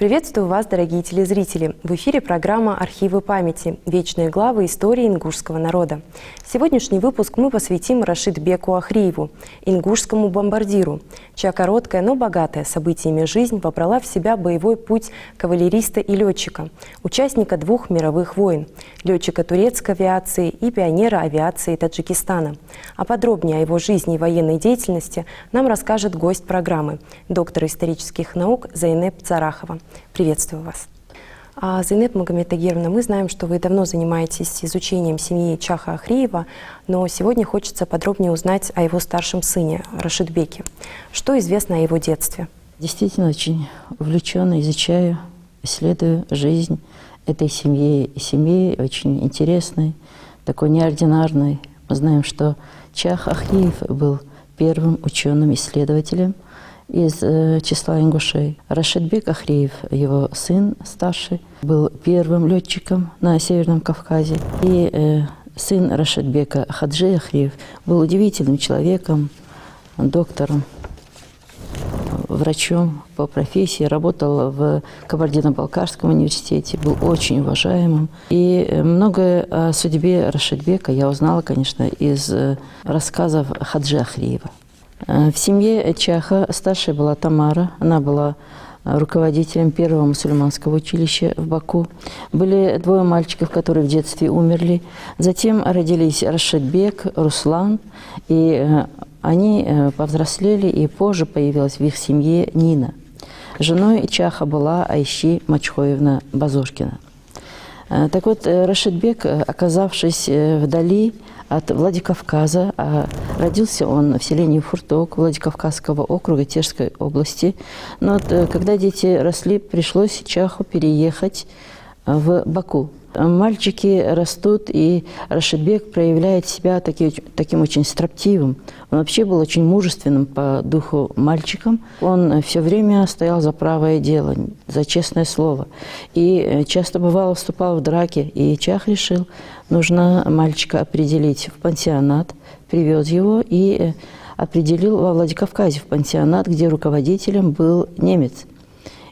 Приветствую вас, дорогие телезрители! В эфире программа «Архивы памяти. Вечные главы истории ингушского народа». Сегодняшний выпуск мы посвятим Рашидбеку Ахриеву, ингушскому бомбардиру, чья короткая, но богатая событиями жизнь вобрала в себя боевой путь кавалериста и летчика, участника двух мировых войн, летчика турецкой авиации и пионера авиации Таджикистана. А подробнее о его жизни и военной деятельности нам расскажет гость программы, доктор исторических наук Зайнеп Царахова. Приветствую вас. Зайнеп Магомед-Тагировна, мы знаем, что вы давно занимаетесь изучением семьи Чаха Ахриева, но сегодня хочется подробнее узнать о его старшем сыне Рашидбеке. Что известно о его детстве? Действительно, очень увлеченно изучаю, исследую жизнь этой семьи. Семьи очень интересной, такой неординарной. Мы знаем, что Чах Ахриев был первым ученым-исследователем из числа ингушей. Рашидбек Ахриев, его сын старший, был первым летчиком на Северном Кавказе. И сын Рашидбека Хаджи Ахриев был удивительным человеком, доктором, врачом по профессии, работал в Кабардино-Балкарском университете, был очень уважаемым. И многое о судьбе Рашидбека я узнала, конечно, из рассказов Хаджи Ахриева. В семье Чаха старшей была Тамара, она была руководителем первого мусульманского училища в Баку. Были двое мальчиков, которые в детстве умерли. Затем родились Рашидбек, Руслан, и они повзрослели, и позже появилась в их семье Нина. Женой Чаха была Айши Мачхоевна Базушкина. Так вот, Рашидбек, оказавшись вдали от Владикавказа, родился он в селении Фурток Владикавказского округа Терской области. Но когда дети росли, пришлось Чаху переехать в Баку. Мальчики растут, и Рашидбек проявляет себя таким очень строптивым. Он вообще был очень мужественным по духу мальчиком. Он все время стоял за правое дело, за честное слово. И часто бывало вступал в драки. И Чах решил, нужно мальчика определить в пансионат, привез его и определил во Владикавказе в пансионат, где руководителем был немец.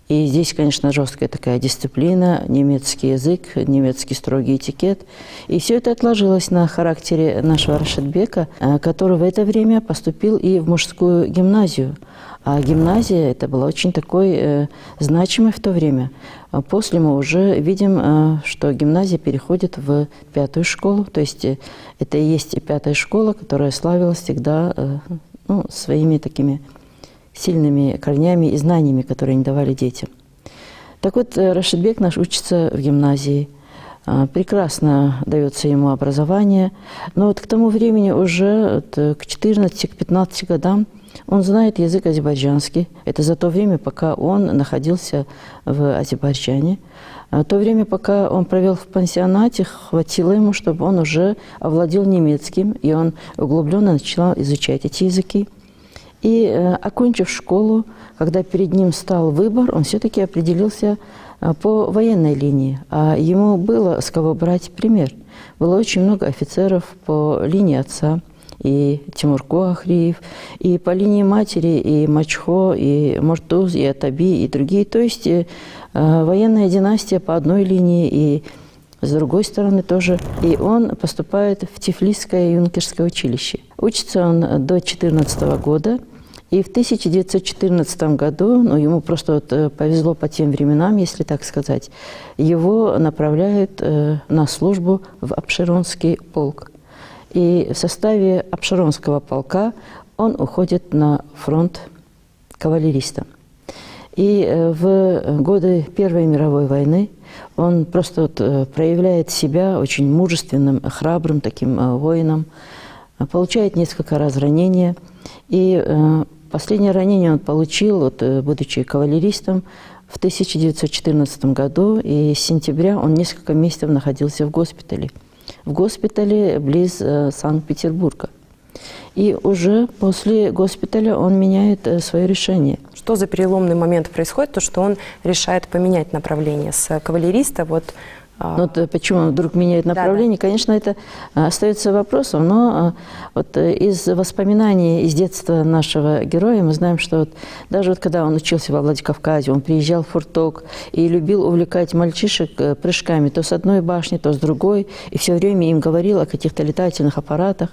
И здесь, конечно, жесткая такая дисциплина, немецкий язык, немецкий строгий этикет. И все это отложилось на характере нашего Рашидбека, который в это время поступил и в мужскую гимназию. А гимназия это была очень такой значимой в то время. После мы уже видим, что гимназия переходит в пятую школу. То есть это и есть пятая школа, которая славилась всегда своими такими сильными корнями и знаниями, которые они давали детям. Так вот, Рашидбек наш учится в гимназии. Прекрасно дается ему образование. Но вот к тому времени уже к 14-15 годам он знает язык азербайджанский. Это за то время, пока он находился в Азербайджане. То время, пока он провел в пансионате, хватило ему, чтобы он уже овладел немецким, и он углубленно начал изучать эти языки. И, окончив школу, когда перед ним стал выбор, он все-таки определился по военной линии. А ему было с кого брать пример. Было очень много офицеров по линии отца, и Тимурко Ахриев, и по линии матери, и Мачхо, и Муртуз, и Атаби, и другие. То есть военная династия по одной линии, и с другой стороны тоже. И он поступает в Тифлисское юнкерское училище. Учится он до 14 года. И в 1914 году, ему просто повезло по тем временам, если так сказать, его направляют на службу в Апшеронский полк. И в составе Апшеронского полка он уходит на фронт кавалеристом. И в годы Первой мировой войны он просто проявляет себя очень мужественным, храбрым таким воином, получает несколько раз ранения. И последнее ранение он получил, будучи кавалеристом, в 1914 году. И с сентября он несколько месяцев находился в госпитале. В госпитале близ Санкт-Петербурга. И уже после госпиталя он меняет свое решение. Что за переломный момент происходит, то что он решает поменять направление с кавалериста Вот почему он вдруг меняет направление, конечно, это остается вопросом, но вот из воспоминаний из детства нашего героя мы знаем, что вот даже вот когда он учился во Владикавказе, он приезжал в Фурток и любил увлекать мальчишек прыжками то с одной башни, то с другой, и все время им говорил о каких-то летательных аппаратах.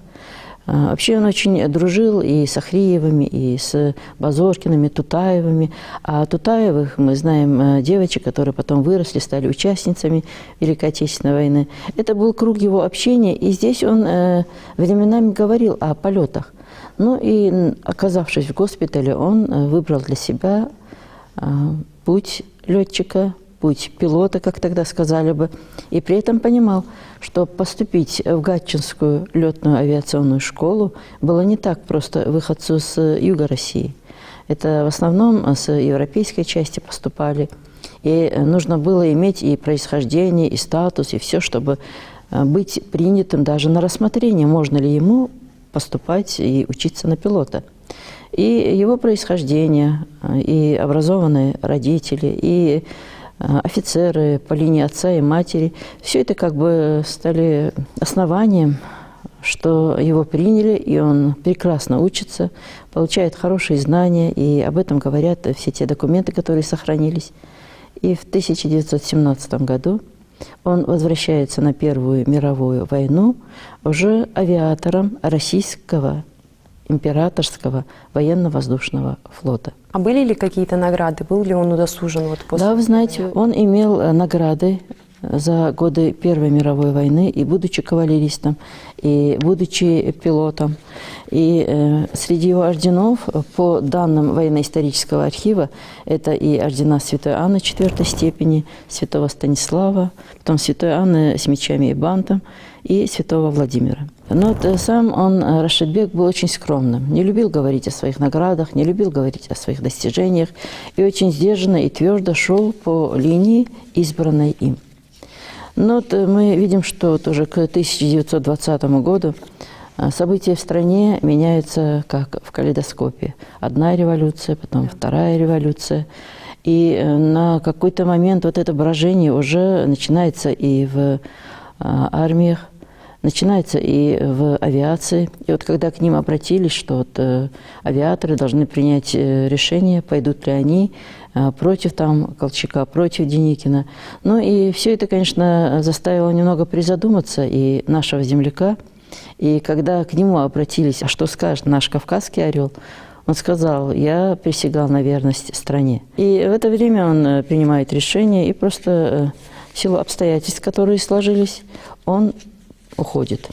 Вообще он очень дружил и с Ахриевыми, и с Базоркиными, Тутаевыми. А Тутаевых мы знаем девочек, которые потом выросли, стали участницами Великой Отечественной войны. Это был круг его общения, и здесь он временами говорил о полетах. Ну и, оказавшись в госпитале, он выбрал для себя путь летчика, путь пилота, как тогда сказали бы, и при этом понимал, что поступить в Гатчинскую летную авиационную школу было не так просто выходцу с юга России. Это в основном с европейской части поступали, и нужно было иметь и происхождение, и статус, и все, чтобы быть принятым даже на рассмотрение, можно ли ему поступать и учиться на пилота. И его происхождение, и образованные родители, и офицеры по линии отца и матери, все это как бы стали основанием, что его приняли, и он прекрасно учится, получает хорошие знания, и об этом говорят все те документы, которые сохранились. И в 1917 году он возвращается на Первую мировую войну уже авиатором российского императорского военно-воздушного флота. А были ли какие-то награды? Был ли он удосужен вот после? Да, вы знаете, он имел награды за годы Первой мировой войны, и будучи кавалеристом, и будучи пилотом. И среди его орденов, по данным военно-исторического архива, это и ордена Святой Анны 4 степени, Святого Станислава, потом Святой Анны с мечами и бантом, и Святого Владимира. Но вот сам он, Рашидбек, был очень скромным, не любил говорить о своих наградах, не любил говорить о своих достижениях, и очень сдержанно и твердо шел по линии, избранной им. Но вот мы видим, что тоже к 1920 году события в стране меняются как в калейдоскопе. Одна революция, потом вторая революция. И на какой-то момент вот это брожение уже начинается и в армиях, начинается и в авиации. И вот когда к ним обратились, что вот авиаторы должны принять решение, пойдут ли они против там Колчака, против Деникина. Ну и все это, конечно, заставило немного призадуматься и нашего земляка. И когда к нему обратились, а что скажет наш кавказский орел, он сказал: я присягал на верность стране. И в это время он принимает решение, и просто в силу обстоятельств, которые сложились, он уходит.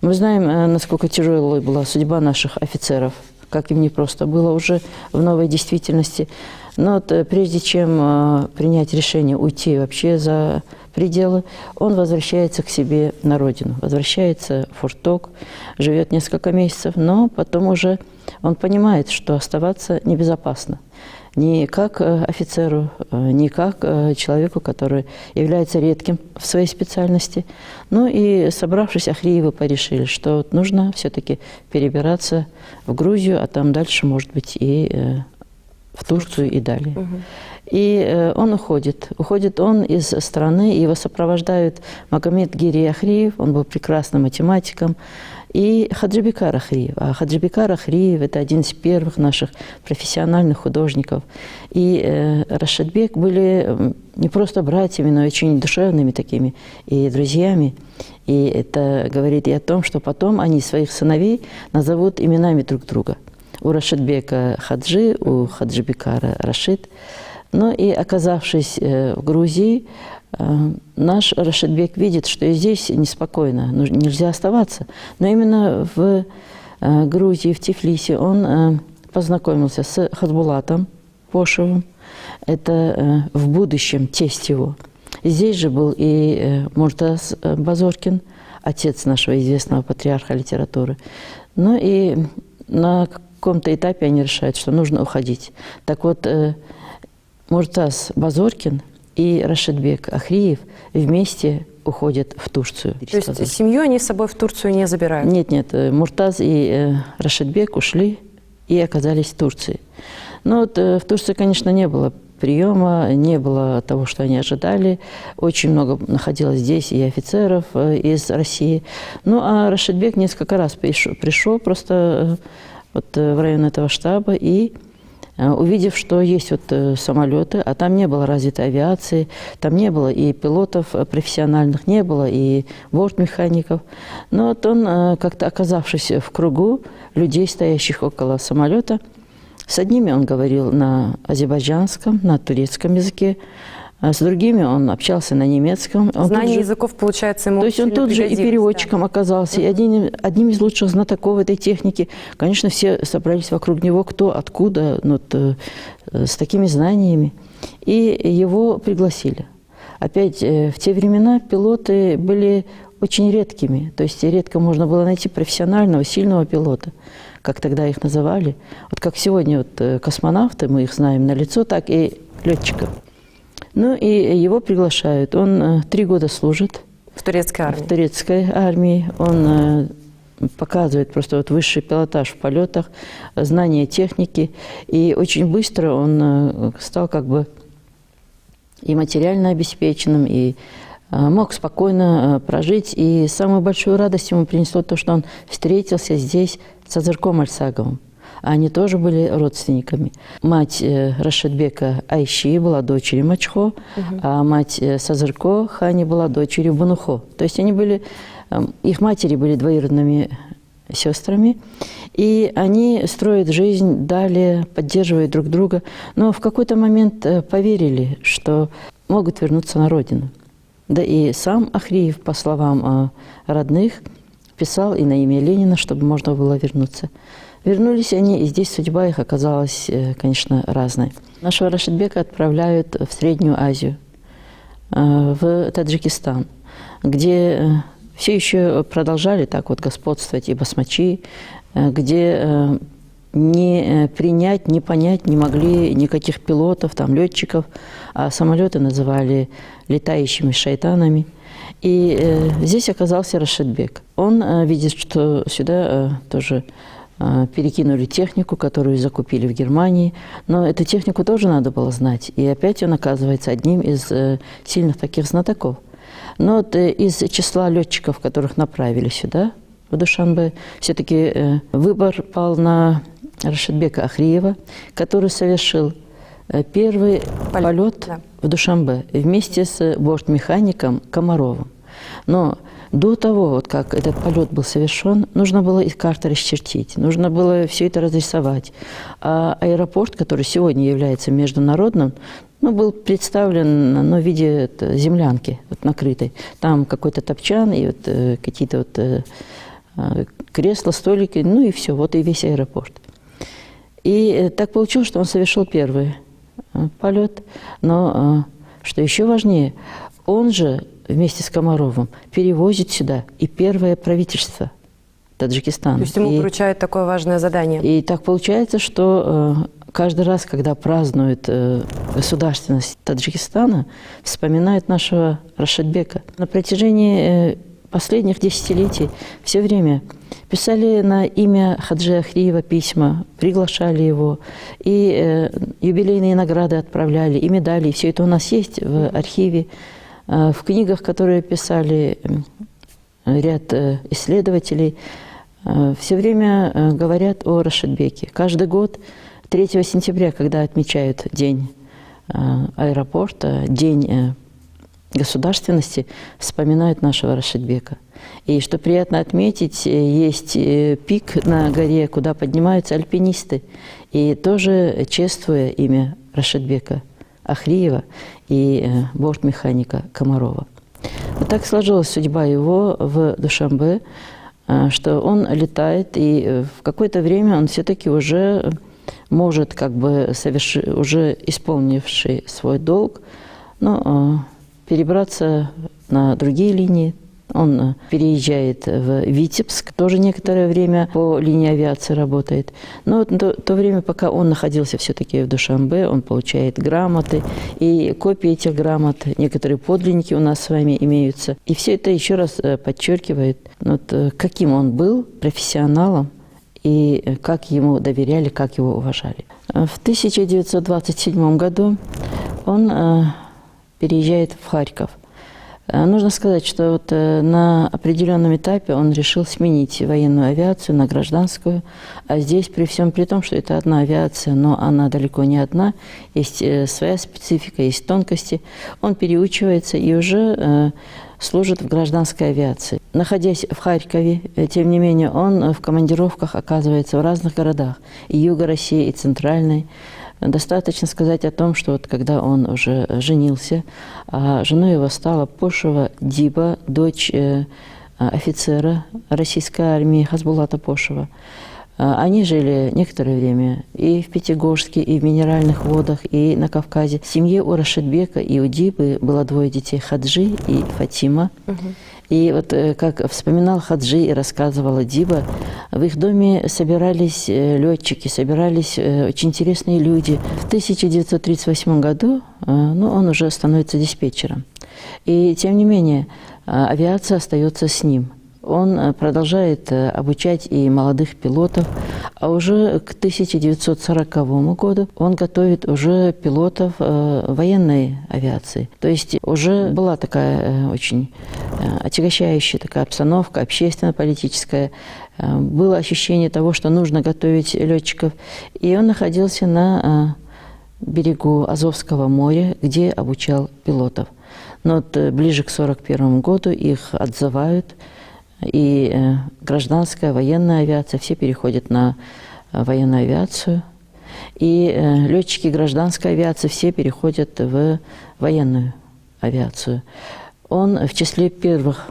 Мы знаем, насколько тяжелой была судьба наших офицеров, как им непросто было уже в новой действительности. Но вот прежде чем принять решение уйти вообще за пределы, он возвращается к себе на родину, возвращается в Фурток, живет несколько месяцев, но потом уже он понимает, что оставаться небезопасно. Ни как офицеру, ни как человеку, который является редким в своей специальности. Ну и, собравшись, Ахриевы порешили, что вот нужно все-таки перебираться в Грузию, а там дальше, может быть, и в Турцию и далее. И он уходит. Уходит он из страны, его сопровождают Магомед Гири Ахриев, он был прекрасным математиком, и Хаджибекар Ахриев. А Хаджибекар Ахриев – это один из первых наших профессиональных художников. И Рашидбек были не просто братьями, но очень душевными такими и друзьями. И это говорит и о том, что потом они своих сыновей назовут именами друг друга. У Рашидбека Хаджи, у Хаджибекара Рашид. Ну и, оказавшись в Грузии, наш Рашидбек видит, что и здесь неспокойно, нельзя оставаться. Но именно в Грузии, в Тифлисе, он познакомился с Хазбулатом Пошевым. Это в будущем тесть его. Здесь же был и Муртаз Базоркин, отец нашего известного патриарха литературы. Ну и на каком-то этапе они решают, что нужно уходить. Так вот, Муртаз Базоркин и Рашидбек Ахриев вместе уходят в Турцию. То есть семью они с собой в Турцию не забирают? Нет, нет. Муртаз и Рашидбек ушли и оказались в Турции. Но вот в Турции, конечно, не было приема, не было того, что они ожидали. Очень много находилось здесь и офицеров из России. Ну, а Рашидбек несколько раз пришел просто вот в район этого штаба и, увидев, что есть вот самолеты, а там не было развитой авиации, там не было и пилотов профессиональных, не было и бортмехаников. Но вот он, как-то оказавшись в кругу людей, стоящих около самолета, с одними он говорил на азербайджанском, на турецком языке, а с другими он общался на немецком. Знание языков, получается, ему То есть он тут же и переводчиком оказался, и одним из лучших знатоков этой техники. Конечно, все собрались вокруг него, кто, откуда, вот, с такими знаниями. И его пригласили. Опять, в те времена пилоты были очень редкими. То есть редко можно было найти профессионального, сильного пилота, как тогда их называли. Вот как сегодня вот космонавты, мы их знаем на лицо, так и летчиков. Ну и его приглашают. Он 3 года служит в турецкой армии. В турецкой армии. Он показывает просто вот высший пилотаж в полетах, знание техники. И очень быстро он стал как бы и материально обеспеченным, и мог спокойно прожить. И самую большую радость ему принесло то, что он встретился здесь с Азырком Альсаговым. Они тоже были родственниками. Мать Рашидбека Айши была дочерью Мачхо, а мать Сазырко Хани была дочерью Бунухо. То есть они были, их матери были двоюродными сестрами, и они строят жизнь далее, поддерживают друг друга. Но в какой-то момент поверили, что могут вернуться на родину. Да и сам Ахриев, по словам родных, писал и на имя Ленина, чтобы можно было вернуться. Вернулись они, и здесь судьба их оказалась, конечно, разной. Нашего Рашидбека отправляют в Среднюю Азию, в Таджикистан, где все еще продолжали так вот господствовать и басмачи, где не принять, не понять не могли никаких пилотов, там, летчиков, а самолеты называли летающими шайтанами. И здесь оказался Рашидбек. Он видит, что сюда тоже перекинули технику, которую закупили в Германии. Но эту технику тоже надо было знать. И опять он оказывается одним из сильных таких знатоков. Но вот из числа летчиков, которых направили сюда, в Душанбе, все-таки выбор пал на Рашидбека Ахриева, который совершил первый полет в Душанбе вместе с бортмехаником Комаровым. Но до того, вот как этот полет был совершен, нужно было и карты расчертить, нужно было все это разрисовать. А аэропорт, который сегодня является международным, был представлен в виде землянки вот, накрытой. Там какой-то топчан и вот, какие-то вот, кресла, столики, и все, вот и весь аэропорт. И так получилось, что он совершил первый полет. Но, что еще важнее, он же вместе с Комаровым перевозит сюда и первое правительство Таджикистана. То есть ему поручают такое важное задание. И так получается, что каждый раз, когда празднуют государственность Таджикистана, вспоминают нашего Рашидбека. На протяжении последних десятилетий все время писали на имя Хаджи Ахриева письма, приглашали его, и юбилейные награды отправляли, и медали. И все это у нас есть в архиве. В книгах, которые писали ряд исследователей, все время говорят о Рашидбеке. Каждый год 3 сентября, когда отмечают День аэропорта, День государственности, вспоминают нашего Рашидбека. И что приятно отметить, есть пик на горе, куда поднимаются альпинисты, и тоже чествуя имя Рашидбека Ахриева и бортмеханика Комарова. Но так сложилась судьба его в Душанбе, что он летает, и в какое-то время он все-таки уже может, как бы уже исполнивший свой долг, перебраться на другие линии. Он переезжает в Витебск, тоже некоторое время по линии авиации работает. Но то время, пока он находился все-таки в Душанбе, он получает грамоты, и копии этих грамот, некоторые подлинники у нас с вами имеются. И все это еще раз подчеркивает, каким он был профессионалом, и как ему доверяли, как его уважали. В 1927 году он переезжает в Харьков. Нужно сказать, что вот на определенном этапе он решил сменить военную авиацию на гражданскую, а здесь при всем при том, что это одна авиация, но она далеко не одна, есть своя специфика, есть тонкости, он переучивается и уже служит в гражданской авиации. Находясь в Харькове, тем не менее, он в командировках оказывается в разных городах, и юга России, и центральной. Достаточно сказать о том, что вот когда он уже женился, женой его стала Пошева Диба, дочь офицера российской армии Хасбулата Пошева. Они жили некоторое время и в Пятигорске, и в Минеральных водах, и на Кавказе. В семье у Рашидбека и у Дибы было 2 детей, Хаджи и Фатима. И вот как вспоминал Хаджи и рассказывала Диба, в их доме собирались летчики, собирались очень интересные люди. В 1938 году он уже становится диспетчером. И тем не менее авиация остается с ним. Он продолжает обучать и молодых пилотов, а уже к 1940 году он готовит уже пилотов военной авиации. То есть уже была такая очень отягощающая такая обстановка, общественно-политическая. Было ощущение того, что нужно готовить летчиков. И он находился на берегу Азовского моря, где обучал пилотов. Но вот ближе к 1941 году их отзывают, и гражданская, военная авиация, все переходят на военную авиацию. И летчики гражданской авиации все переходят в военную авиацию. Он в числе первых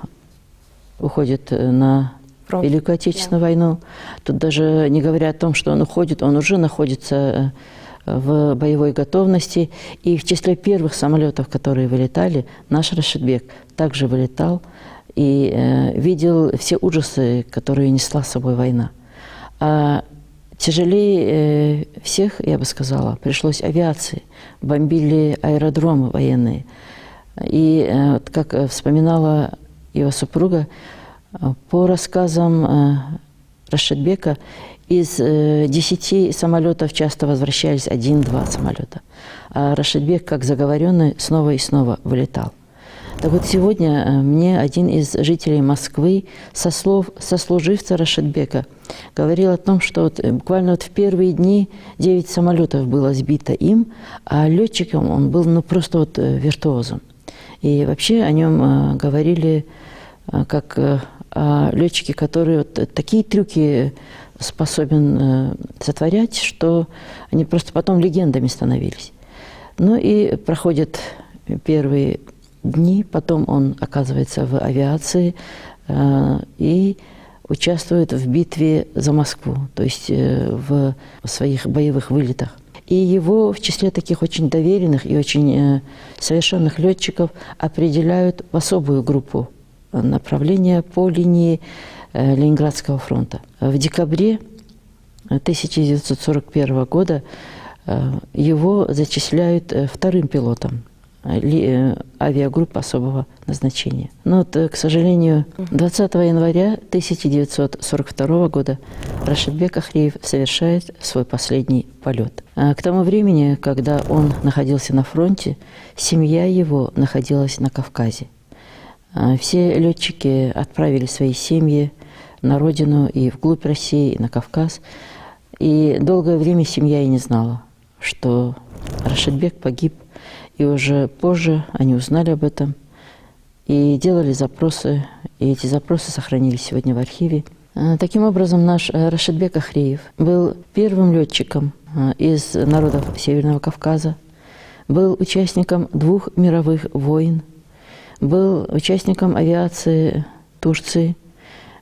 уходит на Великую Отечественную войну. Тут даже не говоря о том, что он уходит, он уже находится в боевой готовности. И в числе первых самолетов, которые вылетали, наш Рашидбек также вылетал и видел все ужасы, которые несла с собой война. А тяжелее всех, я бы сказала, пришлось авиации. Бомбили аэродромы военные. И как вспоминала его супруга, по рассказам Рашидбека, из 10 самолетов часто возвращались 1-2 самолета. А Рашидбек, как заговоренный, снова и снова вылетал. Так вот, сегодня мне один из жителей Москвы со слов сослуживца Рашидбека говорил о том, что вот буквально в первые дни 9 самолетов было сбито им, а летчиком он был просто виртуозом. И вообще о нем говорили как о летчике, который такие трюки способен сотворять, что они просто потом легендами становились. Ну и проходят первые дни, потом он оказывается в авиации и участвует в битве за Москву, то есть в своих боевых вылетах. И его в числе таких очень доверенных и очень совершенных летчиков определяют в особую группу направления по линии Ленинградского фронта. В декабре 1941 года его зачисляют вторым пилотом авиагруппы особого назначения. Но, к сожалению, 20 января 1942 года Рашидбек Ахриев совершает свой последний полет. К тому времени, когда он находился на фронте, семья его находилась на Кавказе. Все летчики отправили свои семьи на родину и вглубь России, и на Кавказ. И долгое время семья и не знала, что Рашидбек погиб. И уже позже они узнали об этом и делали запросы, и эти запросы сохранились сегодня в архиве. Таким образом, наш Рашидбек Ахриев был первым летчиком из народов Северного Кавказа, был участником 2 мировых войн, был участником авиации Турции,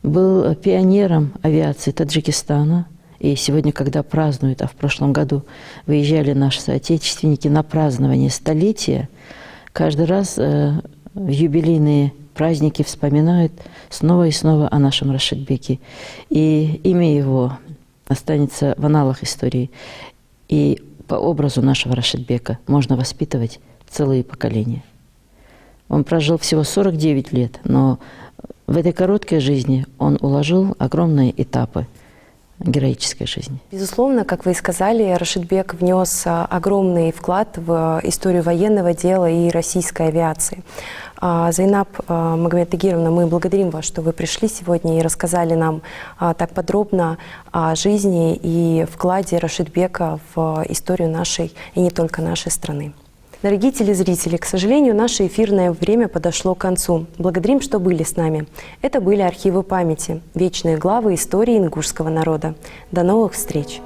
был пионером авиации Таджикистана. И сегодня, когда празднуют, а в прошлом году выезжали наши соотечественники на празднование столетия, каждый раз в юбилейные праздники вспоминают снова и снова о нашем Рашидбеке. И имя его останется в аналах истории. И по образу нашего Рашидбека можно воспитывать целые поколения. Он прожил всего 49 лет, но в этой короткой жизни он уложил огромные этапы героической жизни. Безусловно, как вы и сказали, Рашидбек внес огромный вклад в историю военного дела и российской авиации. Зайнаб Магомед-Тагировна, мы благодарим вас, что вы пришли сегодня и рассказали нам так подробно о жизни и вкладе Рашидбека в историю нашей и не только нашей страны. Дорогие телезрители, к сожалению, наше эфирное время подошло к концу. Благодарим, что были с нами. Это были архивы памяти, вечные главы истории ингушского народа. До новых встреч!